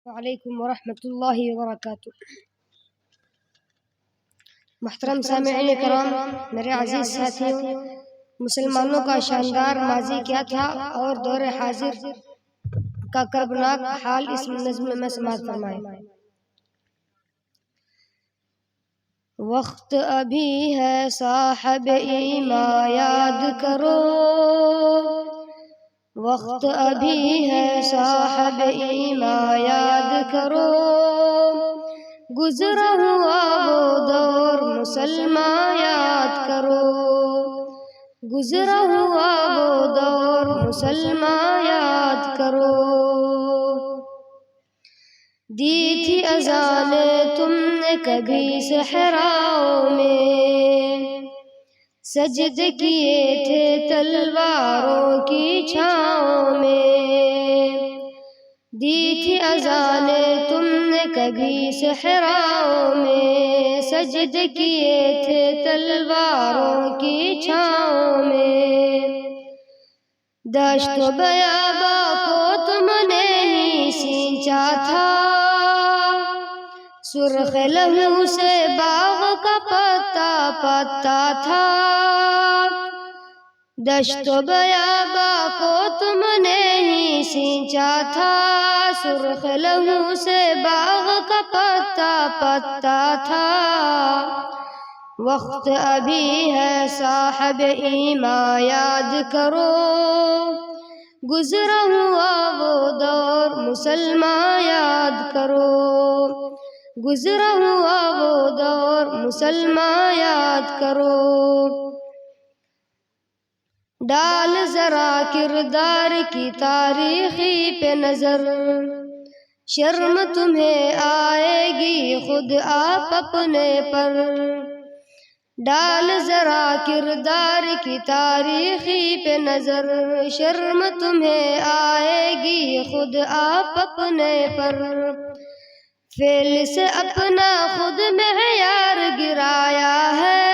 وعلیکم ورحمۃ اللہ وبرکاتہ۔ محترم سامعین کرام، میرے عزیز ساتھیوں، مسلمانوں کا شاندار ماضی کیا تھا اور دور حاضر کا کربناک حال اس نظم میں سماعت فرمائیں۔ وقت ابھی ہے صاحب ایمان یاد کرو، وقت ابھی ہے صاحب ایمان یاد کرو، گزرا ہوا وہ دور مسلمان یاد کرو، گزرا ہوا وہ دور مسلمان یاد کرو۔ دی تھی اذانیں تم نے کبھی صحراؤں میں، سجدے کیے تھے تلواروں کی چھاؤں میں، دی تھی اذانیں تم نے کبھی صحراؤں میں، سجدے کیے تھے تلواروں کی چھاؤں میں، دشت و بیاباں کو تم نے ہی سینچا تھا، سرخ لہو سے باغ کا پتا پتا تھا، دشت و بیاباں کو تم نے ہی سینچا تھا، سرخ لہو سے باغ کا پتا پتا تھا، وقت ابھی ہے صاحب ایمان یاد کرو، گزرا ہوا وہ دور مسلمان یاد کرو، گزرا ہوا وہ دور مسلمان یاد کرو۔ ڈال ذرا کردار کی تاریخی پہ نظر، شرم تمہیں آئے گی خود آپ اپنے پر، ڈال ذرا کردار کی تاریخی پہ نظر، شرم تمہیں آئے گی خود آپ اپنے پر، فعل سے اپنا خود معیار گرایا ہے،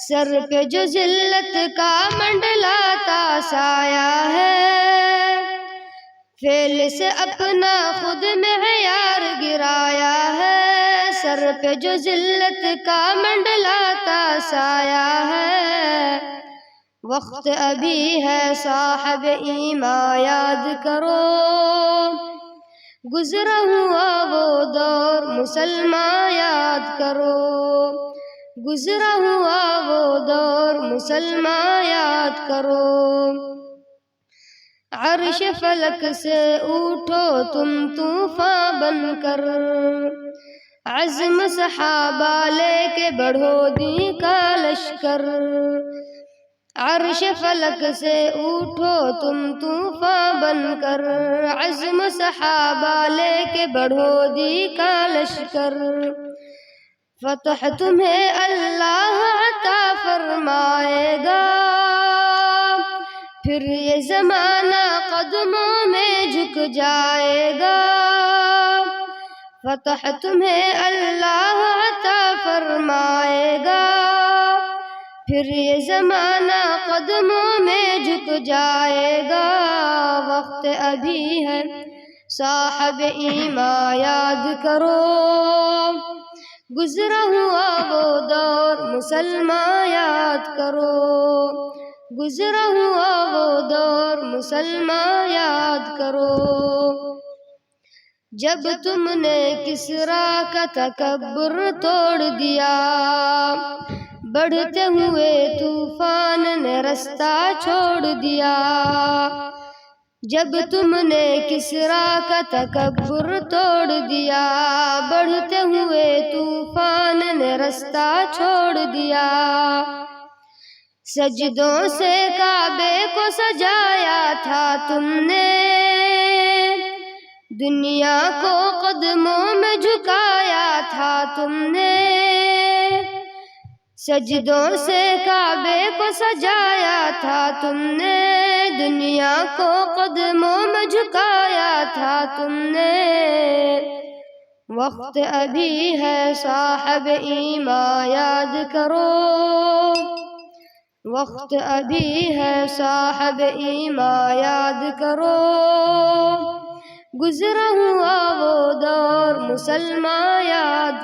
سر پہ جو ذلت کا منڈلاتا سایہ ہے، فعل سے اپنا خود معیار گرایا ہے، سر پہ جو ذلت کا منڈلاتا سایہ ہے، وقت ابھی ہے صاحب ایمان یاد کرو، گزرا ہوا وہ دور مسلمان یاد کرو، گزرا ہوا وہ دور مسلمان یاد کرو۔ عرش فلک سے اٹھو تم طوفان بن کر، عزم صحابہ لے کے بڑھو دین کا لشکر، عرش فلک سے اٹھو تم طوفان بن کر، عزم صحابہ لے کے بڑھو دین کا لشکر، فتح تمہیں اللہ عطا فرمائے گا، پھر یہ زمانہ قدموں میں جھک جائے گا، فتح تمہیں اللہ عطا فرمائے گا، پھر یہ زمانہ قدموں میں جھک جائے گا، وقت ابھی ہے صاحب ایمان یاد کرو، گزرا ہوا وہ دور مسلمان یاد کرو، گزرا ہوا وہ دور مسلمان یاد کرو۔ جب تم نے کسریٰ کا تکبر توڑ دیا، بڑھتے ہوئے طوفان نے رستہ چھوڑ دیا، جب تم نے کسریٰ کا تکبر توڑ دیا، بڑھتے ہوئے طوفان نے رستہ چھوڑ دیا، سجدوں سے کعبے کو سجایا تھا تم نے، دنیا کو قدموں میں جھکایا تھا تم نے، سجدوں سے کعبے کو سجایا تھا تم نے، دنیا کو قدموں میں جھکایا تھا تم نے، وقت ابھی ہے صاحب ایمان یاد کرو، وقت ابھی ہے صاحب ایمان یاد کرو، گزرا ہوا وہ دور مسلمان یاد